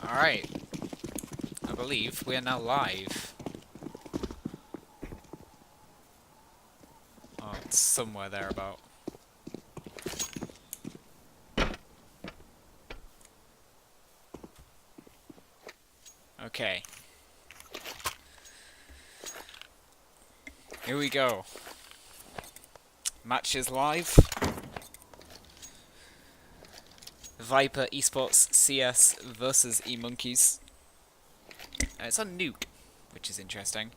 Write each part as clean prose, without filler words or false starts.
Alright, I believe we are now live. Oh, it's somewhere thereabout. Okay. Here we go. Match is live. Viper Esports CS versus eMonkeyz. It's on Nuke, which is interesting.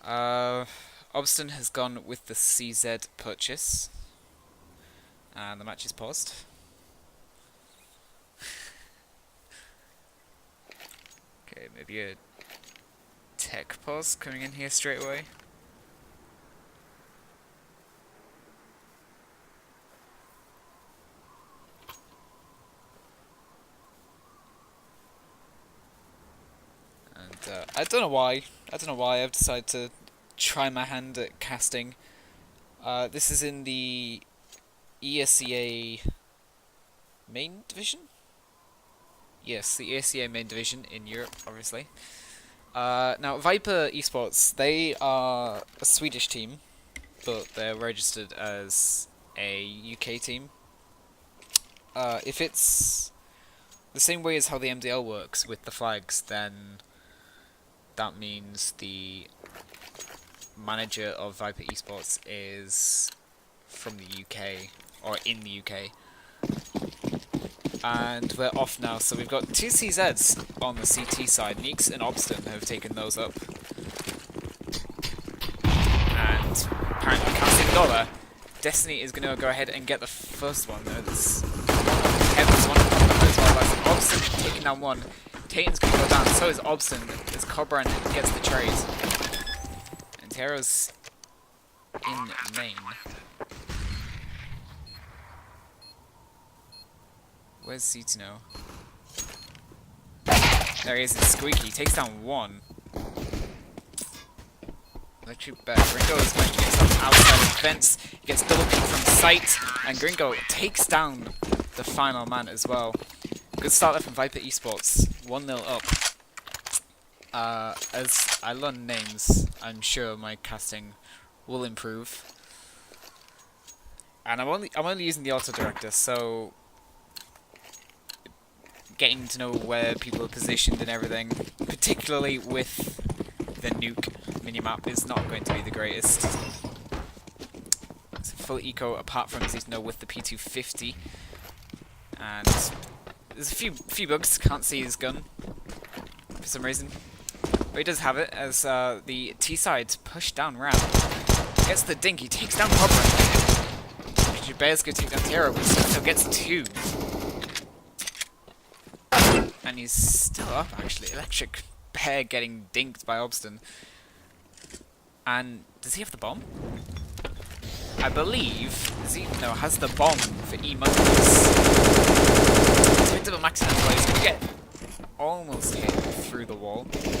Obston has gone with the CZ purchase. And the match is paused. Okay, maybe a tech pause coming in here straight away. And I don't know why I've decided to try my hand at casting. This is in the ESEA main division? Yes, the ESEA main division in Europe, obviously. Now, Viper Esports, they are a Swedish team, but they're registered as a UK team. If it's the same way as how the MDL works with the flags, then that means the manager of Viper Esports is from the UK, or in the UK. And we're off now, so we've got two CZs on the CT side. Neeks and Obston have taken those up. And apparently we can't see the goal there. Destiny is going to go ahead and get the first one. There's Kevin's one as well. That's Obston taking down one. Tatan's going to go down, so is Obston as Cobran gets the trade. And Tero's in main. Where's Cetino? There he is, it's Squeaky. Takes down one. Electric Bear. Gringo is managed to get himself outside the fence. He gets double peek from sight. And Gringo takes down the final man as well. Good start there from Viper Esports. 1-0 up. As I learn names, I'm sure my casting will improve. And I'm only using the auto director, so getting to know where people are positioned and everything, particularly with the Nuke minimap, is not going to be the greatest. It's a full eco apart from Cetino with the P250, and there's a few bugs. Can't see his gun for some reason, but he does have it as the T side pushed down round. Gets the dink. He takes down Cobra. Bear's going to take down Tero, but Cetino gets two. And he's still up, actually. Electric Bear getting dinked by Obston. And does he have the bomb? I believe Cetino has the bomb for eMonkeyz. It's a bit of a max angle. He's going to get almost hit through the wall. Can't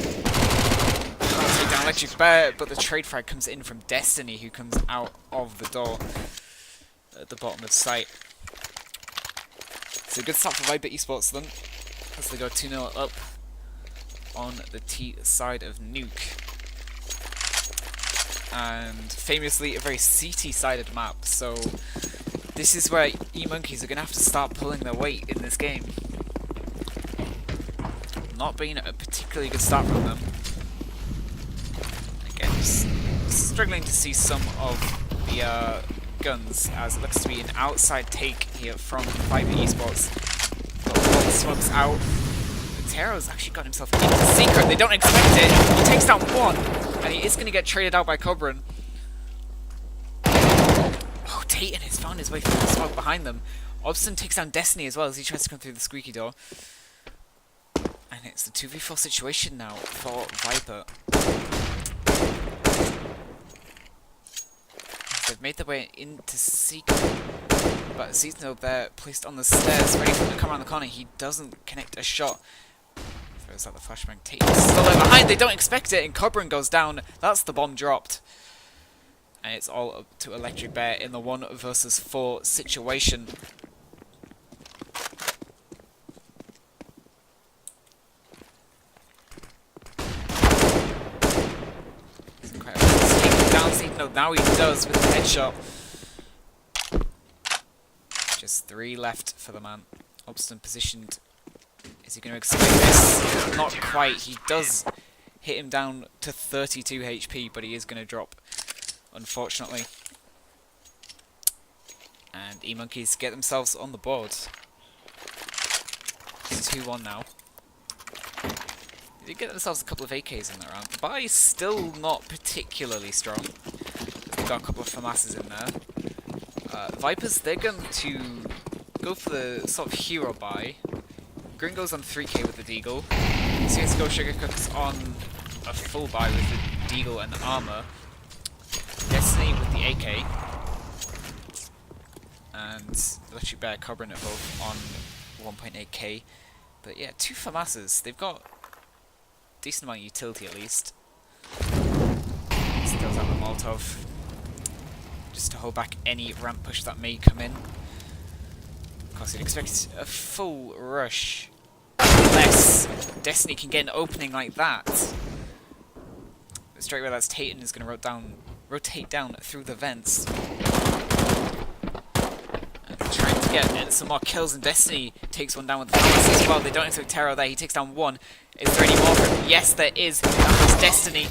take down Electric Bear, but the trade frag comes in from Destiny, who comes out of the door at the bottom of sight. So a good start for Viper Esports then, as they go 2-0 up on the T side of Nuke. And famously a very CT-sided map, so this is where eMonkeyz are going to have to start pulling their weight in this game. Not being a particularly good start from them. Again, just struggling to see some of the guns, as it looks to be an outside take here from Viper Esports. But smokes out. Tero's actually got himself into the secret. They don't expect it. He takes down one, and he is going to get traded out by Cobran. Oh, Tatan has found his way through the smoke behind them. Obston takes down Destiny as well as he tries to come through the squeaky door. And it's the 2v4 situation now for Viper. They've made their way into secret, but Cetino there, placed on the stairs, ready for him to come around the corner. He doesn't connect a shot. Throws out the flashbang. Tatan's still there behind. They don't expect it, and Cobran goes down. That's the bomb dropped. And it's all up to Electric Bear in the 1 versus 4 situation. No, now he does with the headshot. Just 3 left for the man. Obstin positioned. Is he going to exploit this? Not quite. He does hit him down to 32 HP, but he is going to drop, unfortunately. And eMonkeyz get themselves on the board. It's 2-1 now. They get themselves a couple of AKs in that round. The buy is still not particularly strong. They've got a couple of FAMASs in there. Vipers, they're going to go for the sort of hero buy. Gringo's on 3k with the Deagle. CSGO Sugarcook's on a full buy with the Deagle and armor. Destiny with the AK. And Electric Bear Cobran are both on 1.8k. But yeah, 2 FAMASs. They've got decent amount of utility at least. Still have the Molotov just to hold back any ramp push that may come in. Of course, you'd expect a full rush unless Destiny can get an opening like that. But straight away, that's Tayton is going to rotate down through the vents. And trying to get some more kills, and Destiny takes one down with the FAMAS as well. They don't expect Terror there. He takes down 1. Is there any more for him? Yes, there is. That was Destiny.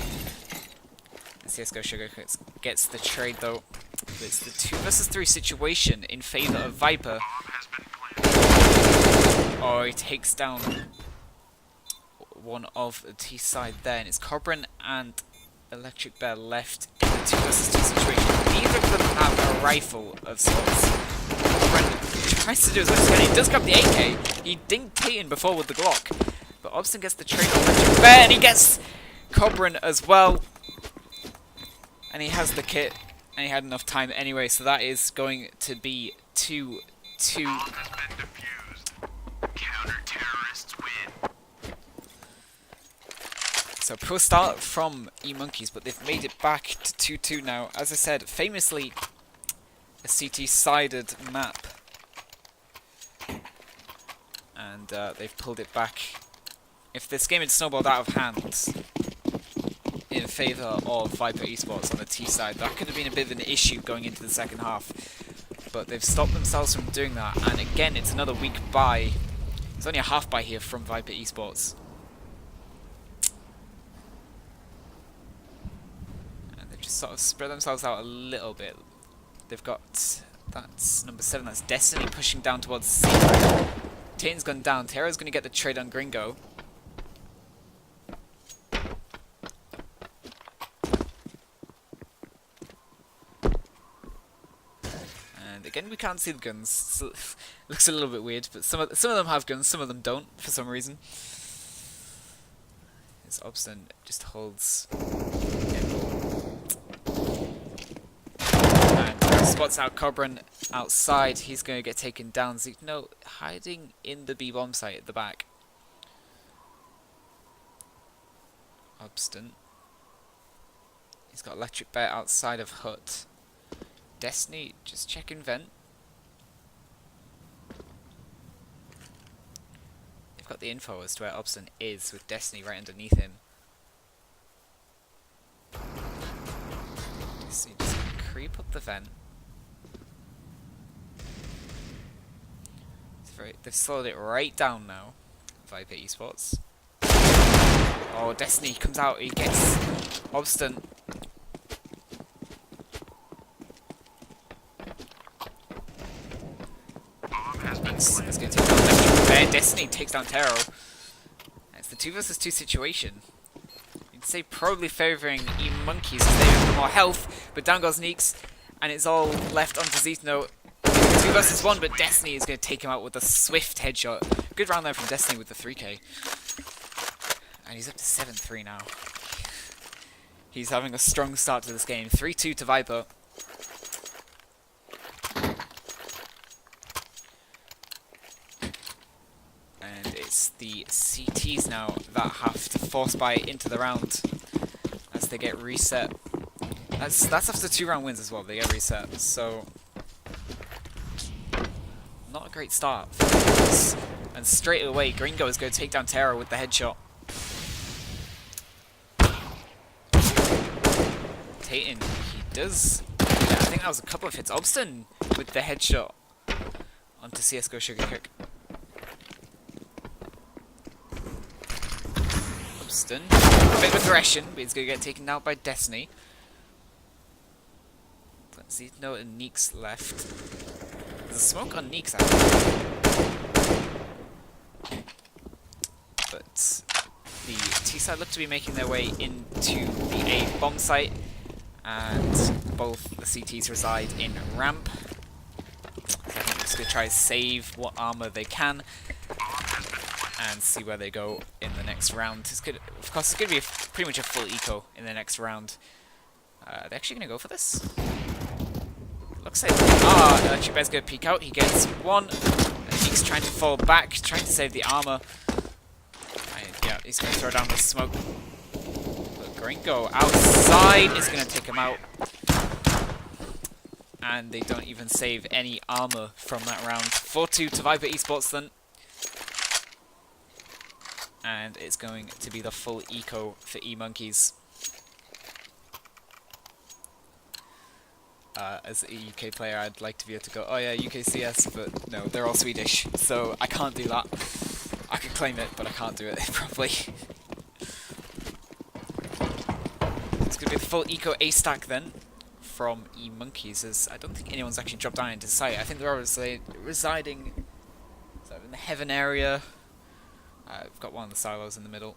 And CSGO Sugarcook's gets the trade though. But it's the 2 versus 3 situation in favour of Viper. Oh, he takes down one of the T side there, and it's Cobran and Electric Bear left in the 2 versus 2 situation. Neither of them have a rifle of sorts. Cobran tries to do as much as he can. He does grab the AK. He dinged Tayton before with the Glock. But Obstin gets the trade on Electric Bear, and he gets Cobran as well. And he has the kit, and he had enough time anyway, so that is going to be 2-2. So pro start from eMonkeyz, but they've made it back to 2-2 now. As I said, famously a CT-sided map. And they've pulled it back. If this game had snowballed out of hand in favour of Viper Esports on the T side, that could have been a bit of an issue going into the second half. But they've stopped themselves from doing that, and again, it's another weak buy. It's only a half buy here from Viper Esports. And they've just sort of spread themselves out a little bit. They've got, that's number 7, that's Destiny pushing down towards C. Tayton's gone down, Terra's going to get the trade on Gringo. Again, we can't see the guns. So looks a little bit weird, but some of them have guns, some of them don't for some reason. This Obstin just holds and spots out Cobran outside. He's going to get taken down. No, hiding in the B bomb site at the back. Obstin. He's got Electric Bear outside of hut. Destiny, just checking vent. They've got the info as to where Obstin is, with Destiny right underneath him. Destiny just creep up the vent. They've slowed it right down now, Viper Esports. Oh, Destiny comes out, he gets Obstin. It's going to take down Electric Bear. Destiny takes down Terror. It's the 2 versus 2 situation. You'd say probably favouring eMonkeyz as they have more health, but down goes Neeks, and it's all left onto Zethno. 2 versus 1, but Destiny is going to take him out with a swift headshot. Good round there from Destiny with the 3k. And he's up to 7-3 now. He's having a strong start to this game. 3-2 to Viper. It's the CTs now that have to force buy into the round as they get reset. That's after 2 round wins as well, they get reset, so not a great start for this. And straight away Gringo is going to take down Terror with the headshot. Tayton, he does. Yeah, I think that was a couple of hits. Obston with the headshot onto CSGO Sugarcook. Obston, a bit of aggression, but he's going to get taken out by Destiny. Let's see, no Neeks left. There's a smoke on Neeks actually. But the T-side look to be making their way into the A bomb site, and both the CTs reside in ramp. So I think they're just going to try to save what armor they can and see where they go in the next round. It's good, of course, it's going to be pretty much a full eco in the next round. They're actually going to go for this. Looks like Electric Bear's going to peek out. He gets one. And Neek's trying to fall back, trying to save the armor. Yeah, he's going to throw down the smoke. But Gringo outside is going to take him out. And they don't even save any armor from that round. 4-2 to Viper Esports then. And it's going to be the full eco for eMonkeyz. As a UK player, I'd like to be able to go, oh yeah, UK CS, but no, they're all Swedish, so I can't do that. I could claim it, but I can't do it properly. It's going to be the full eco A stack then from eMonkeyz, as I don't think anyone's actually dropped down into sight. I think they're residing sort of in the heaven area. I've got one of the silos in the middle.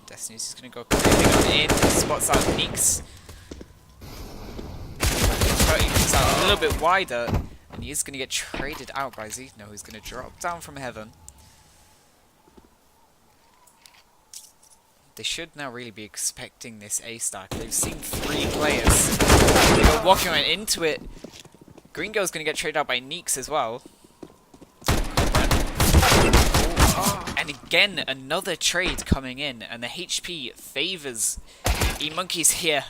Destiny's just going to go completely in, spots out Neeks. He comes out a little bit wider, and he is going to get traded out by Zeno, who's going to drop down from heaven. They should now really be expecting this A stack. They've seen 3 players. They go walking right into it. Gringo's going to get traded out by Neeks as well. And again, another trade coming in, and the HP favours eMonkeyz here.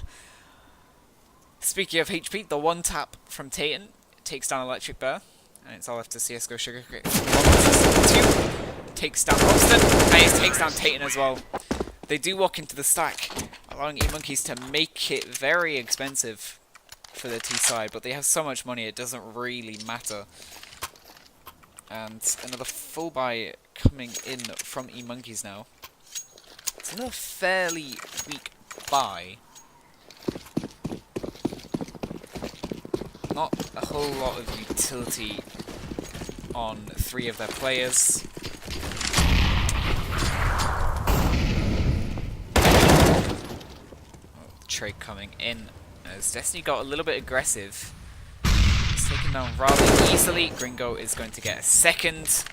Speaking of HP, the one tap from Titan takes down Electric Bear, and it's all left to CSGO Sugarcook. 2 takes down Obston, and it takes down Titan as well. They do walk into the stack, allowing eMonkeyz to make it very expensive for the T side, but they have so much money it doesn't really matter. And another full buy coming in from eMonkeyz now. It's another fairly weak buy. Not a whole lot of utility on 3 of their players. Trade coming in as Destiny got a little bit aggressive. He's taken down rather easily. Gringo is going to get a second.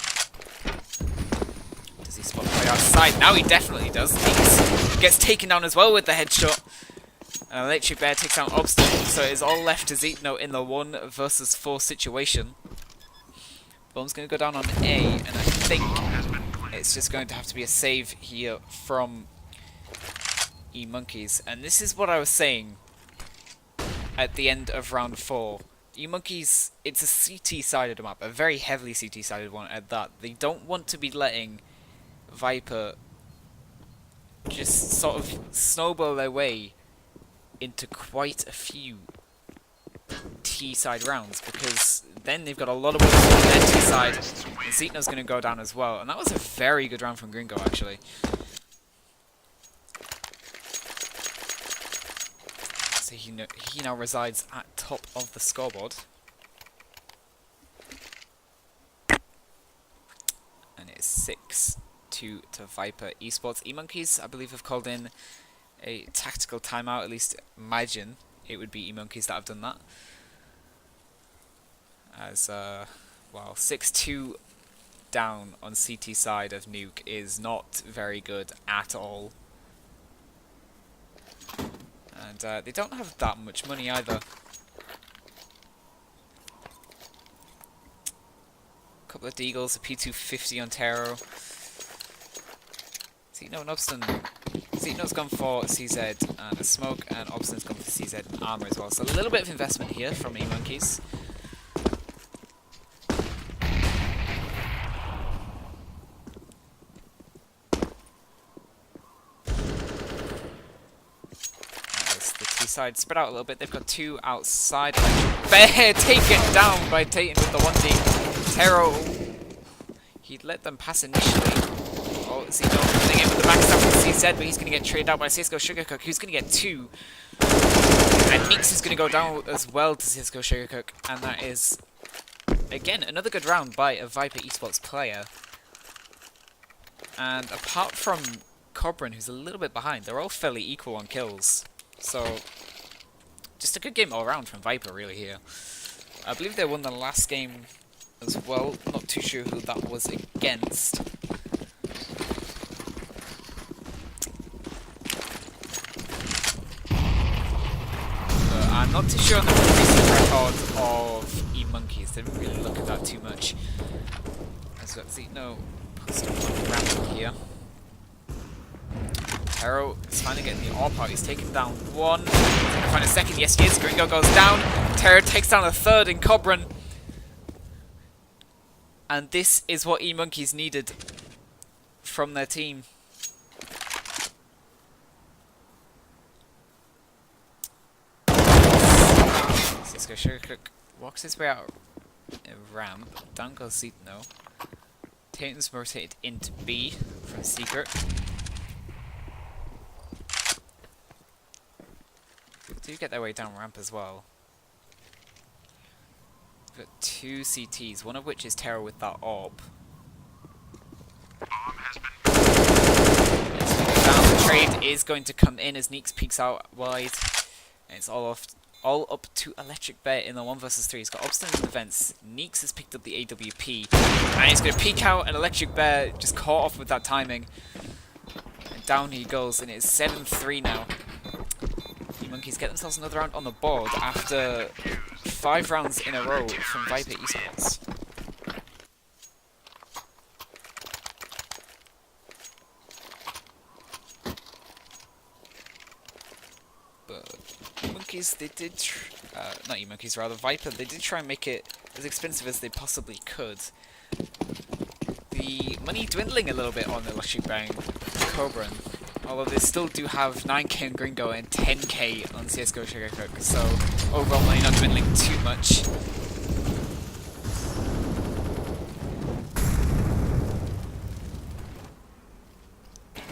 Does he spot the player outside? Now he definitely does. He gets taken down as well with the headshot. And Electric Bear takes down Obston, so it is all left to Zeno in the 1 versus 4 situation. Bomb's going to go down on A, and I think it's just going to have to be a save here from eMonkeyz. And this is what I was saying at the end of round 4. eMonkeyz, it's a CT-sided map, a very heavily CT-sided one at that. They don't want to be letting Viper just sort of snowball their way into quite a few T-side rounds, because then they've got a lot of work on their T-side, and Zeno's going to go down as well. And that was a very good round from Gringo, actually. So he now resides at top of the scoreboard. And it's 6-2 to Viper Esports. eMonkeyz, I believe, have called in a tactical timeout. At least imagine it would be eMonkeyz that have done that. As, well, 6-2 down on CT side of Nuke is not very good at all. And they don't have that much money either. A couple of Deagles, a P250 on Taro. Zeno and Obston. Zeno's gone for CZ and a smoke, and Obston's gone for CZ and armor as well. So a little bit of investment here from eMonkeyz. side spread out a little bit. They've got 2 outside. Bear taken down by Tayton with the 1D. Tero, he'd let them pass initially. Oh, Zeno coming in with the backstab from CZ, but he's going to get traded out by CSGO Sugarcook, who's going to get 2. And Meeks is going to go down as well to CSGO Sugarcook, and that is, again, another good round by a Viper Esports player. And apart from Cobran, who's a little bit behind, they're all fairly equal on kills. So, just a good game all around from Viper, really, here. I believe they won the last game as well. Not too sure who that was against. I'm not too sure on the recent record of eMonkeyz. Didn't really look at that too much. As we've got Zeno posted on the ramp here. Tero is finally getting the AWP out. He's taken down 1. He's going to find a second. Yes, he is. Gringo goes down. Tero takes down a 3rd in Cobran. And this is what eMonkeyz needed from their team. CSGO Sugarcook walks his way out a ramp. Down goes Zeno. Tayton's rotated into B from Secret. Do get their way down ramp as well. We've got 2 CTs, one of which is Tero with that AWP. The trade is going to come in as Neeks peeks out wide. And it's all up to Electric Bear in the 1 vs 3. He's got Obstinate in the vents. Neeks has picked up the AWP. And he's going to peek out, and Electric Bear just caught off with that timing. And down he goes, and it's 7-3 now. eMonkeyz get themselves another round on the board after 5 rounds in a row from Viper Esports. But eMonkeyz, they did, not eMonkeyz, rather Viper, they did try and make it as expensive as they possibly could. The money dwindling a little bit on Electric Bang Cobran. Although they still do have 9k on Gringo and 10k on CSGO Sugarcook, so overall money not dwindling too much.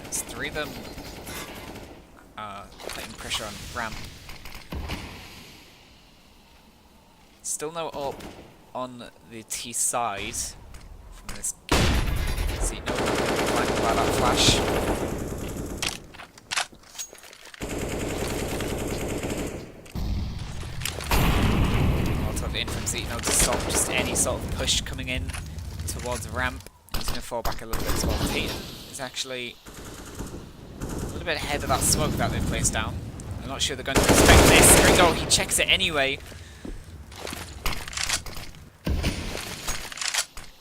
There's 3 of them putting pressure on ramp. Still no up on the T side from this game. See, no blinded by that flash. In from Zeno to stop just any sort of push coming in towards ramp. He's going to fall back a little bit as well. Tayton is actually a little bit ahead of that smoke that they've placed down. I'm not sure they're going to respect this. Gringo, he checks it anyway.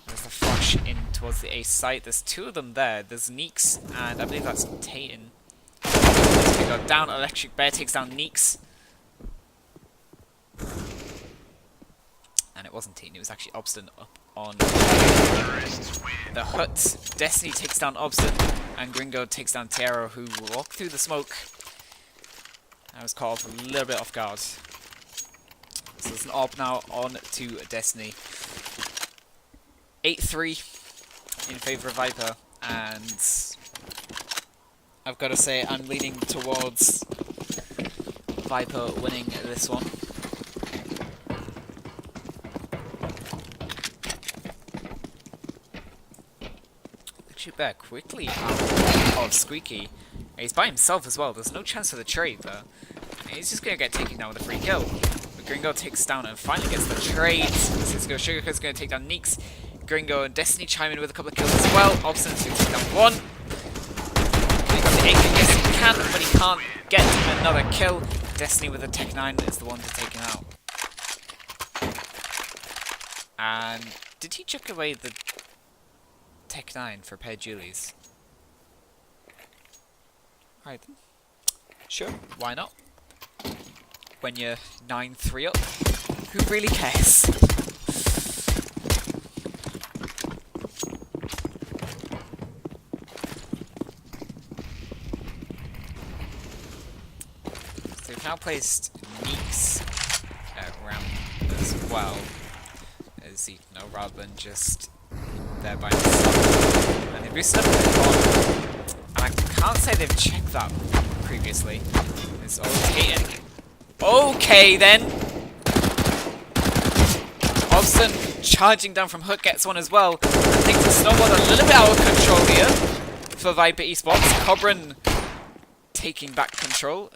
There's the flash in towards the A site. There's 2 of them there. There's Neeks and I believe that's Tayton. They go down. Electric Bear takes down Neeks. And it wasn't Tayton, it was actually Obstin up on the hut. Destiny takes down Obstin, and Gringo takes down Tero, who walked through the smoke. I was caught off a little bit off guard. So there's an AWP now on to Destiny. 8-3 in favour of Viper, and I've got to say I'm leaning towards Viper winning this one. Bear quickly out of Squeaky. He's by himself as well. There's no chance for the trade there. He's just going to get taken down with a free kill. But Gringo takes down and finally gets the trade. CSGO Sugarcook's going to take down Neeks. Gringo and Destiny chime in with a couple of kills as well. Obstinate to take down 1. He got the 8 kill. Yes, he can, but he can't get another kill. Destiny with a Tech 9 is the one to take him out. And did he chuck away the Tech 9 for a pair of Julies? Alright then. Sure, why not? When you're 9-3 up, who really cares? So We've now placed Neeks at ramp as well, as you know, rather than just there by himself. And they boosted up the bottom. And I can't say they've checked that previously. It's okay. Okay then! Obston charging down from hook gets one as well. And things are snowballed a little bit out of control here for Viper Esports. Cobran taking back control.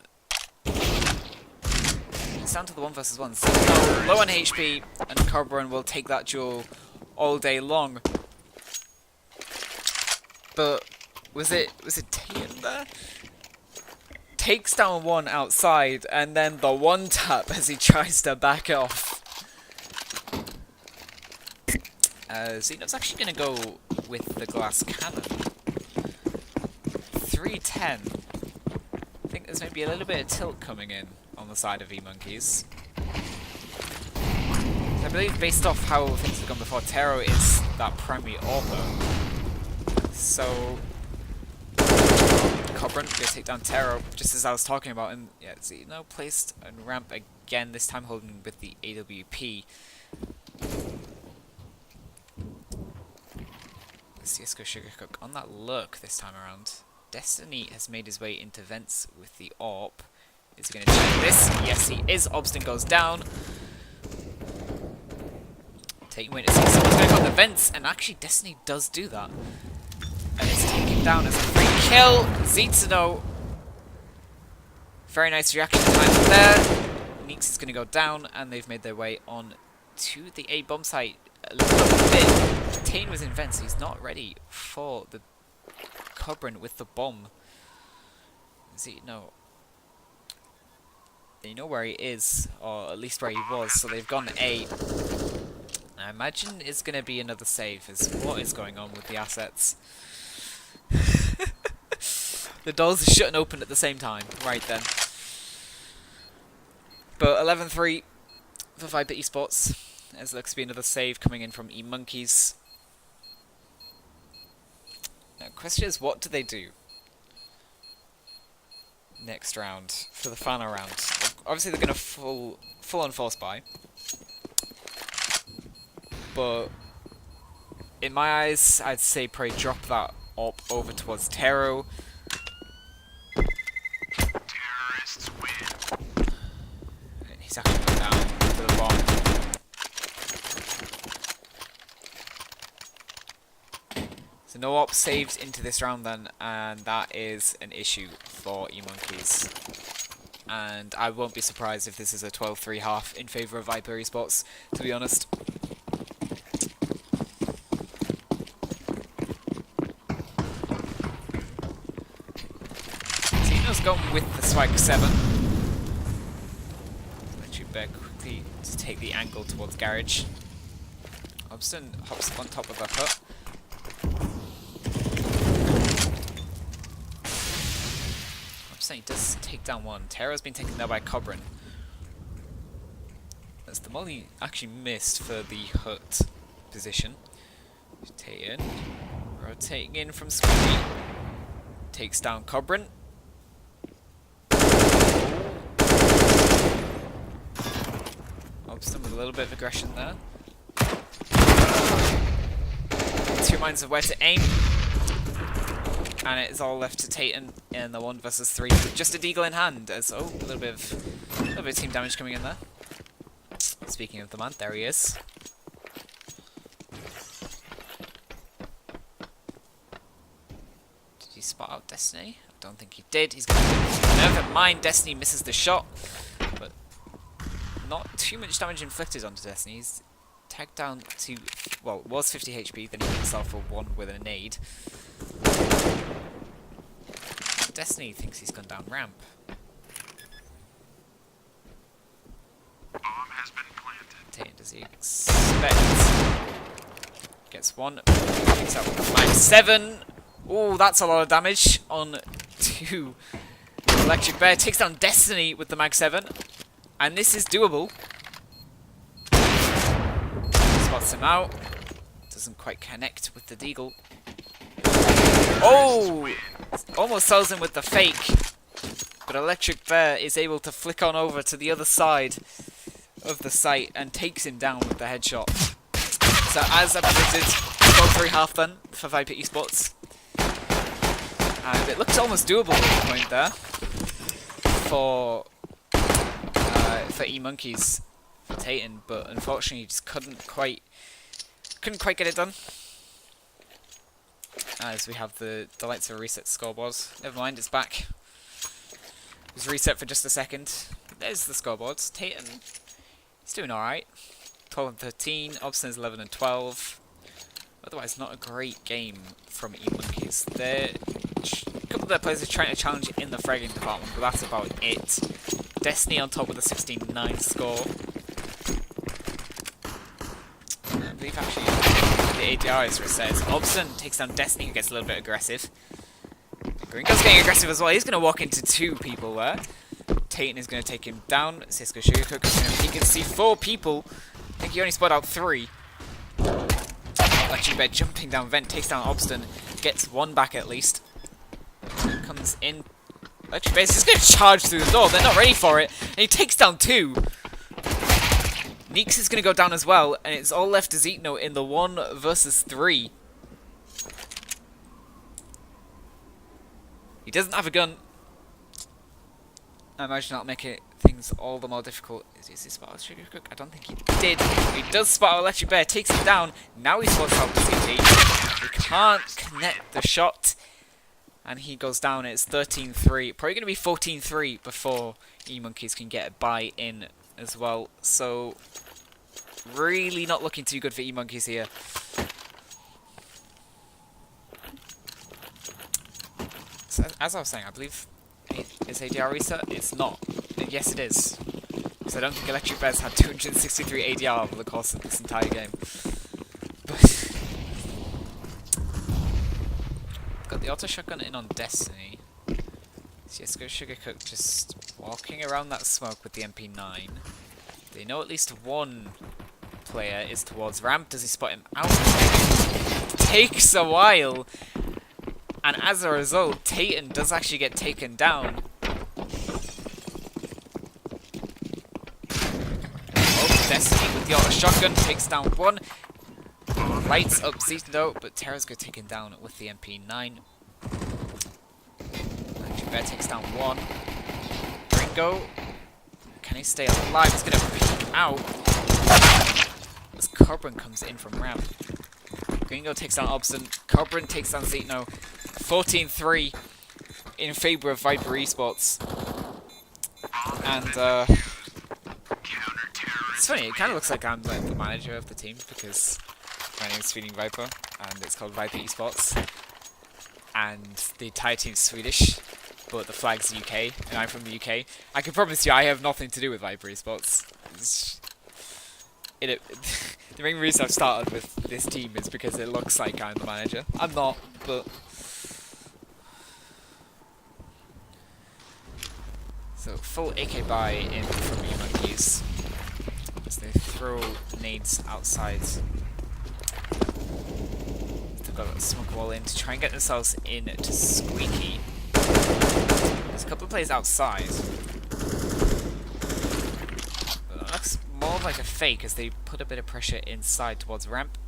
It's down to the 1 versus 1. So low on HP, and Cobran will take that duel all day long. But was it Tayan there? Takes down one outside, and then the one tap as he tries to back off. Xenof's actually going to go with the glass cannon. 310. I think there's maybe a little bit of tilt coming in on the side of eMonkeyz. I believe based off how things have gone before, Taro is that primary AWPer. So Cobran gonna take down Taro, just as I was talking about, and yeah, see, now placed on ramp again, this time holding with the AWP. The CSGO Sugarcook on that look this time around. Destiny has made his way into vents with the AWP. Is he going to check this? Yes, he is. Obstin goes down. Taking wait to see someone's going on the vents, and actually Destiny does do that. And it's taken down as a free kill. Zitsuno. Very nice reaction time there. Neeks is going to go down, and they've made their way on to the A bomb site. A little bit. Tane was in vents, so he's not ready for the Cobran with the bomb. Zitsuno. They know where he is, or at least where he was, so they've gone A. I imagine it's going to be another save, is what is going on with the assets. The doors are shut and open at the same time, right then. But 11-3 for Viper Esports, as there looks to be another save coming in from eMonkeyz. Now, question is, what do they do next round for the final round? Obviously, they're going to full on force buy. But in my eyes, I'd say probably drop that AWP over towards Taro. Terrorists win. And he's actually gone down to the bomb. So no AWP saved into this round then, and that is an issue for eMonkeyz. And I won't be surprised if this is a 12-3 half in favour of Viper Esports, to be honest. Gone with the Swag 7. Let you back quickly to take the angle towards garage. Obstin hops up on top of a hut. Obstin does take down one. Tara's been taken there by Cobran. As the molly actually missed for the hut position. Tayan rotating in from Squeaky. Takes down Cobran. Obstin with a little bit of aggression there. Two minds of where to aim. And it is all left to Tayan in the 1 versus 3 with just a deagle in hand. As a little bit of team damage coming in there. Speaking of the man, there he is. Did he spot out Destiny? I don't think he did. He's going to never mind. Destiny misses the shot. But not too much damage inflicted onto Destiny. He's tagged down to, well, it was 50 HP, then he hit himself for 1 with a nade. Destiny thinks he's gone down ramp. Bomb has been planted. Does he expect? Gets one. Takes out Mag 7. Oh, that's a lot of damage on 2. Electric Bear takes down Destiny with the Mag 7. And this is doable. Spots him out. Doesn't quite connect with the deagle. Oh! Almost sells him with the fake. but Electric Bear is able to flick on over to the other side of the site and takes him down with the headshot. So as I predicted, 12-3 half done for Viper Esports. And it looked almost doable at the point there for eMonkeyz, for didnt, but unfortunately just couldn't quite get it done. As we have the lights of a reset scoreboard. Never mind, it's back. It was reset for just a second. There's the scoreboards. didnt, he's doing alright. 12 and 13, Obstin's 11 and 12. Otherwise, not a great game from eMonkeyz. A couple of their players are trying to challenge in the fragging department, but that's about it. Destiny on top with a 16-9 score. I believe actually the ADR is reset. Obstin takes down Destiny, who gets a little bit aggressive. Gringo's getting aggressive as well. He's going to walk into two people there. didnt is going to take him down. CSGO Sugarcook is going to peek and see 4 people. I think he only spotted out 3. Electric Bear jumping down vent, takes down Obstin, gets 1 back at least. Comes in. Electric Bear is just going to charge through the door. They're not ready for it. And he takes down 2. Neeks is going to go down as well, and it's all left to Zitno in the 1 versus 3. He doesn't have a gun. I imagine that'll make things all the more difficult. Is he spotted Sugarcook? I don't think he did. He does spot Electric Bear, takes him down. Now he spots out the CT. He can't connect the shot. And he goes down. It's 13-3. Probably going to be 14-3 before eMonkeyz can get a buy in as well. So, really not looking too good for eMonkeyz here. So, as I was saying, I believe it's ADR reset. It's not. Yes, it is. Because I don't think Electric Bear's had 263 ADR over the course of this entire game. But got the auto shotgun in on Destiny. CSGO Sugarcook just walking around that smoke with the MP9. They know at least 1 player is towards ramp. Does he spot him out? Takes a while. And as a result, didnt does actually get taken down. Oh, Destiny with the auto shotgun takes down 1. Lights up Zitno, but Terra's got taken down with the MP9. Electric Bear takes down 1. Gringo, can he stay alive? He's going to peek out as Cobran comes in from ramp. Gringo takes down Obstin. Cobran takes down Zitno. 14-3 in favour of Viper Esports. And it's funny, it kind of looks like I'm like the manager of the team because my name is Feeding Viper and it's called Viper Esports. And the entire team's Swedish, but the flag's UK, and I'm from the UK. I can promise you I have nothing to do with Viper Esports. The main reason I've started with this team is because it looks like I'm the manager. I'm not, but... So, full AK buy in from eMonkeyz as they throw nades outside. They've got a smoke wall in to try and get themselves in to Squeaky. There's a couple of players outside. But that looks more like a fake as they put a bit of pressure inside towards ramp.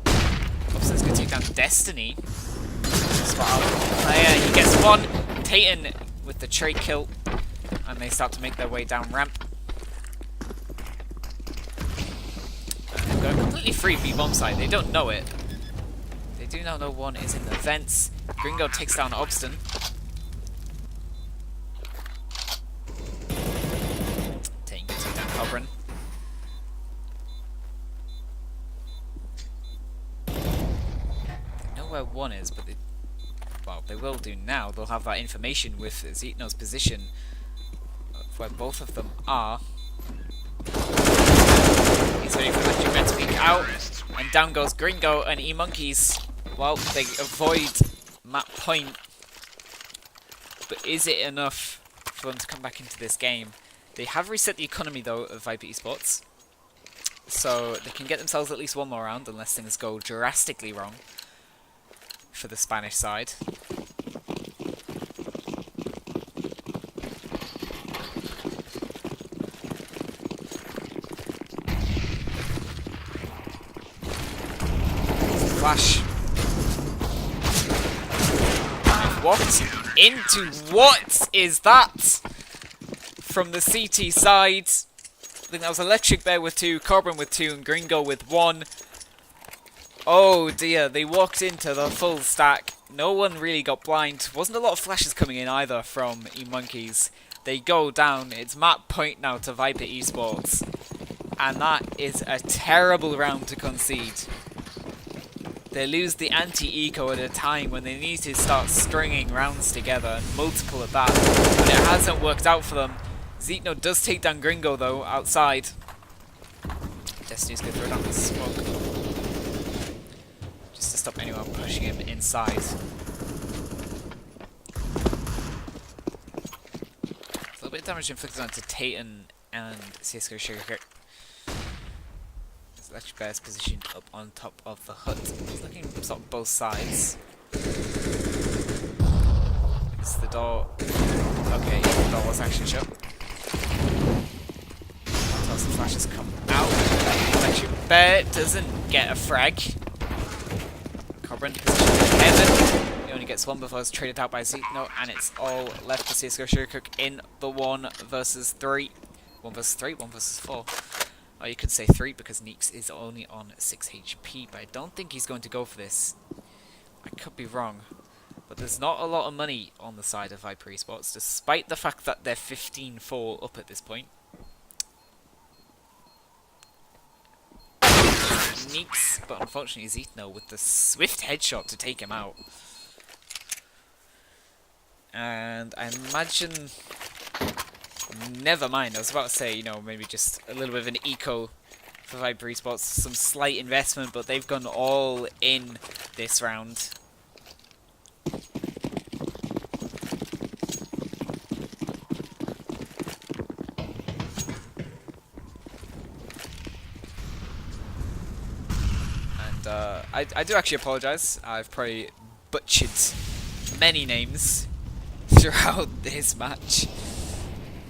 Obstin's going to take down Destiny. Spot out the player, he gets 1. didnt with the trade kill, and they start to make their way down ramp. And they've got a completely free B-bomb site. They don't know it. They do now know 1 is in the vents. Gringo takes down Obstin. didnt takes down Cobran. They know where 1 is, but well, they will do now. They'll have that information with Zitno's position of where both of them are. He's waiting for Electric Bear to peek out, and down goes Gringo and eMonkeyz. Well, they avoid map point, but is it enough for them to come back into this game? They have reset the economy though of Viper Esports, so they can get themselves at least 1 more round unless things go drastically wrong for the Spanish side. flash. Walked into what is that? From the CT side. I think that was Electric Bear with 2, Carbon with 2, and Gringo with 1. Oh dear, they walked into the full stack. No one really got blind. Wasn't a lot of flashes coming in either from eMonkeyz. They go down. It's map point now to Viper Esports. And that is a terrible round to concede. They lose the anti-eco at a time when they need to start stringing rounds together, and multiple of that. But it hasn't worked out for them. Zitno does take down Gringo though, outside. Destiny's going to throw down the smoke. Just to stop anyone pushing him inside. A little bit of damage inflicted onto Titan and CSGO Sugar. Electric Bear's positioned up on top of the hut. He's looking sort of both sides. It's the door. Okay, the door was actually shut. Until some flashes come out. Electric Bear doesn't get a frag. Carbon positioned in heaven. He only gets one before it's traded out by Zitno, and it's all left to CSGO Sugarcook in the 1 versus 3. 1 versus 3, 1 versus 4. Or you could say 3 because Neeks is only on 6 HP, but I don't think he's going to go for this. I could be wrong. But there's not a lot of money on the side of Viper Esports, despite the fact that they're 15-4 up at this point. Neeks, but unfortunately Zitno with the swift headshot to take him out. And I imagine... Never mind, I was about to say, you know, maybe just a little bit of an eco for Viper Esports, some slight investment, but they've gone all in this round. And I do actually apologise, I've probably butchered many names throughout this match.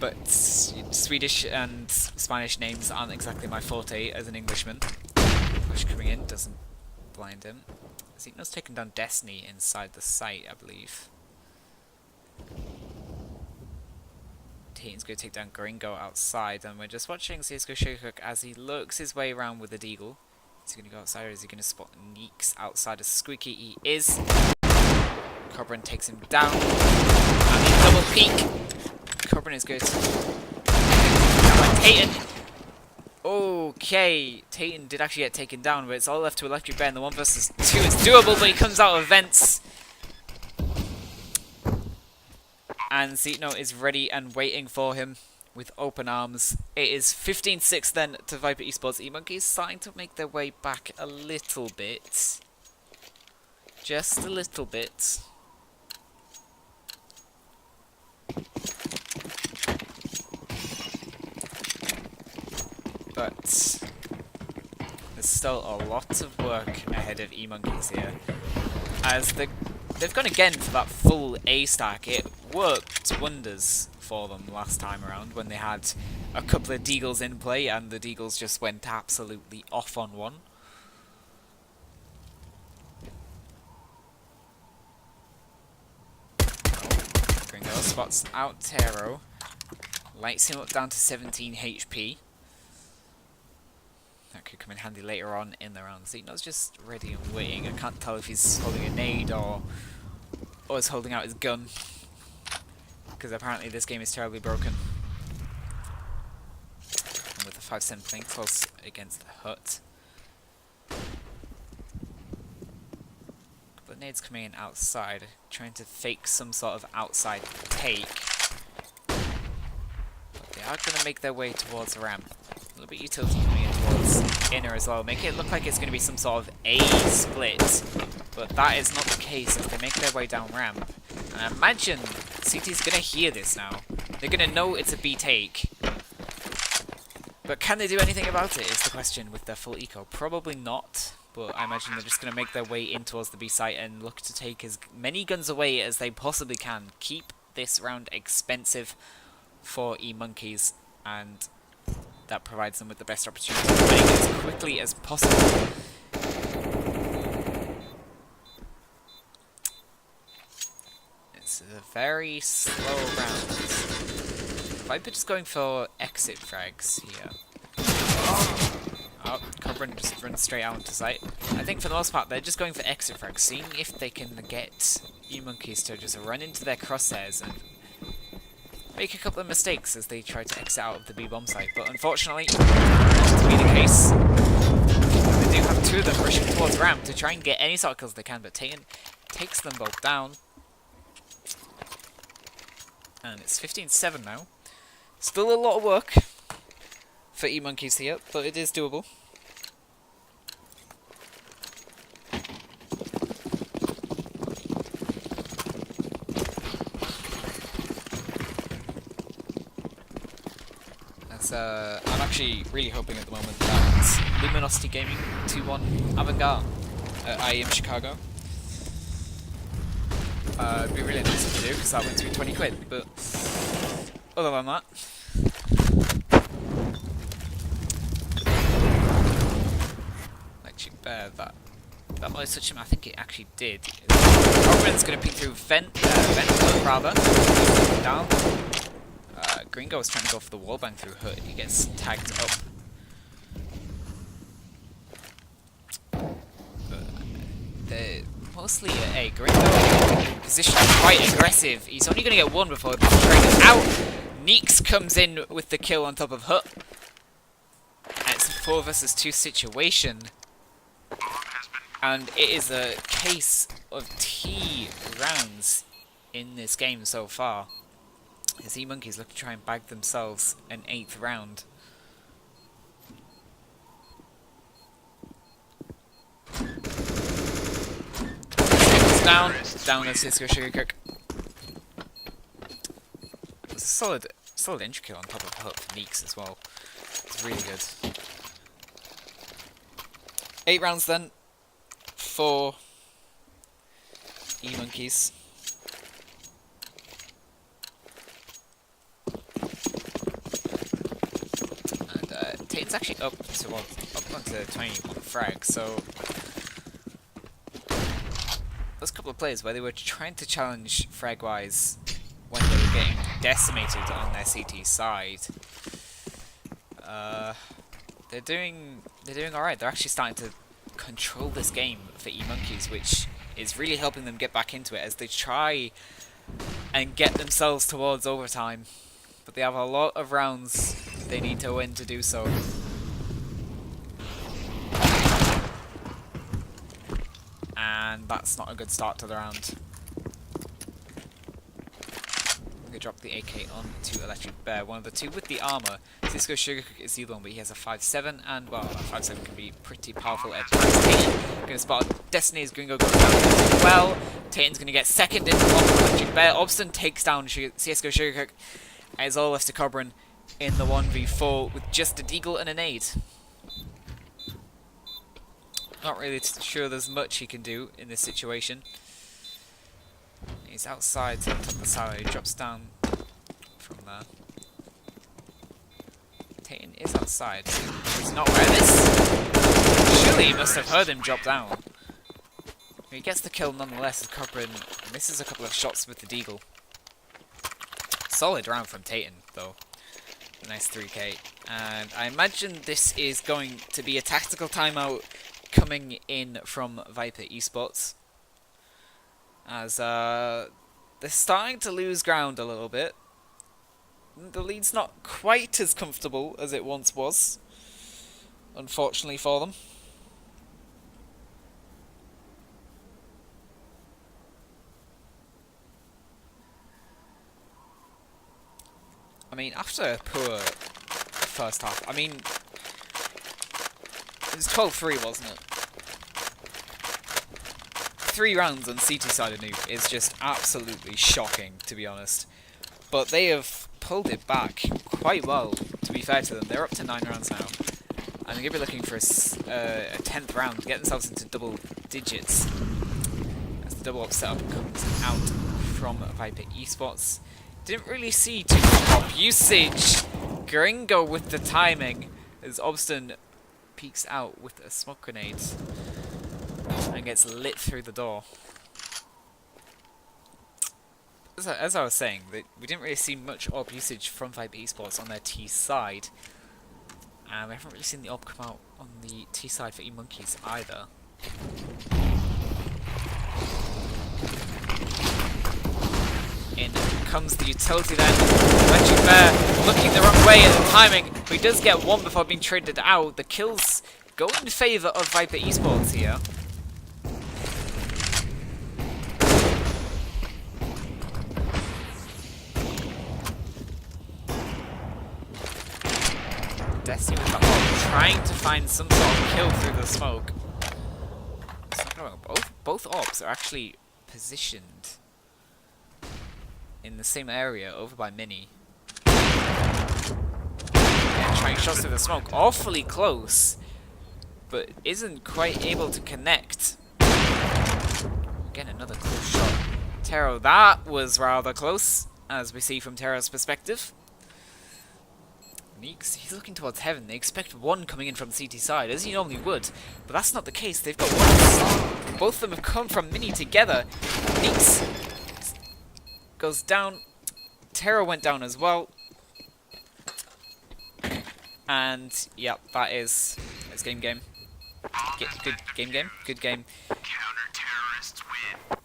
But Swedish and Spanish names aren't exactly my forte as an Englishman. Flash coming in doesn't blind him. Zitno's taken down Destiny inside the site, I believe. Titan's going to take down Gringo outside, and we're just watching CSGO Sugarcook as he lurks his way around with the deagle. Is he going to go outside, or is he going to spot Neeks outside of Squeaky? He is. Cobran takes him down. And he double peek. Cobran is good. Titan. Okay, Titan did actually get taken down, but it's all left to Electric Bear, and the 1 versus 2 is doable, but he comes out of vents. And Zitno is ready and waiting for him with open arms. It is 15-6 then to Viper Esports. eMonkeyz starting to make their way back a little bit. Just a little bit. But there's still a lot of work ahead of eMonkeyz here. As they've gone again for that full A stack. It worked wonders for them last time around when they had a couple of deagles in play and the deagles just went absolutely off on one. Gringo spots out Tero, lights him up down to 17 HP. That could come in handy later on in the round. Zitno's just ready and waiting. I can't tell if he's holding a nade or is holding out his gun, because apparently this game is terribly broken. And with the 5-7 playing close against the hut. But nades coming in outside, trying to fake some sort of outside take. But they are going to make their way towards the ramp. A little bit utility coming in towards inner as well. Make it look like it's going to be some sort of A split. But that is not the case as they make their way down ramp. And I imagine CT's going to hear this now. They're going to know it's a B take. But can they do anything about it is the question with their full eco. Probably not. But I imagine they're just going to make their way in towards the B site and look to take as many guns away as they possibly can. Keep this round expensive for eMonkeyz, and that provides them with the best opportunity of winning as quickly as possible. very slow rounds. Viper just going for exit frags here. Oh, Cobran just runs straight out into sight. I think for the most part they're just going for exit frags, seeing if they can get eMonkeyz to just run into their crosshairs and make a couple of mistakes as they try to exit out of the B bomb site. But unfortunately, not to be the case. They do have two of them rushing towards ramp to try and get any sort of kills they can, but didnt takes them both down. And it's 15-7 now. Still a lot of work for eMonkeyz here, but it is doable. As, I'm actually really hoping at the moment that Luminosity Gaming 2-1 Avantgarde at IEM Chicago. It'd be really nice to do because that went to be 20 quid, but other than that, that might touch him. I think it actually did. Cobran's gonna peek through vent rather. Down. Gringo is trying to go for the wallbang through Hood. He gets tagged up. They're mostly a Gringo position quite aggressive. He's only gonna get one before the trigger's out. Neeks comes in with the kill on top of Hut. And it's a 4 versus 2 situation. And it is a case of T rounds in this game so far. As eMonkeyz look to try and bag themselves an 8th round. Down at CSGO Sugarcook. It was a solid entry kill on top of Hut for Neeks as well. It's really good. 8 rounds then for eMonkeyz. And didnt's actually up onto 21 frags, so there's a couple of plays where they were trying to challenge frag-wise when they were getting decimated on their CT side. They're doing alright. They're actually starting to control this game for eMonkeyz, which is really helping them get back into it as they try and get themselves towards overtime. But they have a lot of rounds they need to win to do so. And that's not a good start to the round. They drop the AK on to Electric Bear, one of the two with the armor. CSGO Sugarcook is the other one, but he has a 5.7, and well, a 5.7 can be pretty powerful at times. didnt gonna spot Destiny's Gringo goes down as well. didnt's gonna get second into the Electric Bear. Obston takes down CSGO Sugarcook, and it's all left to Cobran in the 1v4 with just a deagle and a nade. Not really sure there's much he can do in this situation. He's outside on top of the side, he drops down from there. didnt is outside. He's not aware of this. Surely he must have heard him drop down. He gets the kill nonetheless as Cobran misses a couple of shots with the deagle. Solid round from didnt though. A nice 3k. And I imagine this is going to be a tactical timeout coming in from Viper Esports. As they're starting to lose ground a little bit. The lead's not quite as comfortable as it once was, unfortunately for them. I mean, after a poor first half, I mean, it was 12-3, wasn't it? 3 rounds on CT side of Nuke is just absolutely shocking, to be honest. But they have pulled it back quite well, to be fair to them. They're up to 9 rounds now. And they're going to be looking for a 10th round to get themselves into double digits. As the double up setup comes out from Viper Esports. Didn't really see too much pop usage. Gringo with the timing as Obston peeks out with a smoke grenade and gets lit through the door. as I was saying, that we didn't really see much AWP usage from Viper Esports on their T side. And we haven't really seen the AWP come out on the T side for eMonkeyz either. In comes the utility then. Electric Bear looking the wrong way at the timing, but he does get one before being traded out. The kills go in favour of Viper Esports here. Destiny with the AWP, trying to find some sort of kill through the smoke. Both AWPs are actually positioned in the same area over by Mini. Yeah, trying shots through the smoke, awfully close, but isn't quite able to connect. Again, another close shot. Tero, that was rather close, as we see from Tero's perspective. Meeks, he's looking towards heaven. They expect one coming in from the CT side, as he normally would, but that's not the case. They've got one. Both of them have come from Mini together. Meeks goes down. Tero went down as well. And, yeah, it's game. Good game. Good game. Counter-terrorists win.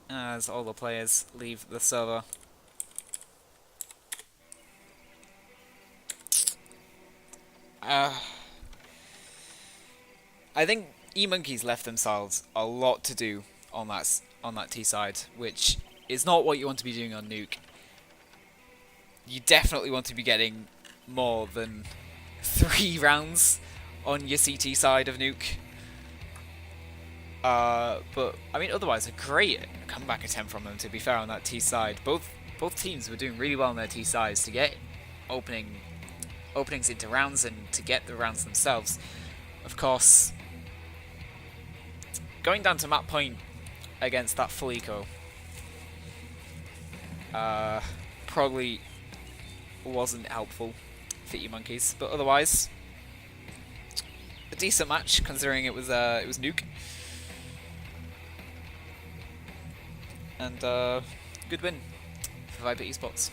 As all the players leave the server. I think eMonkeyz left themselves a lot to do on that T side, which is not what you want to be doing on Nuke. You definitely want to be getting more than 3 rounds on your CT side of Nuke. But I mean, otherwise, a great comeback attempt from them. To be fair, on that T side, both teams were doing really well on their T sides to get openings into rounds and to get the rounds themselves. Of course, going down to map point against that full eco probably wasn't helpful for eMonkeyz, but otherwise, a decent match considering it was Nuke. And good win for Viper Esports.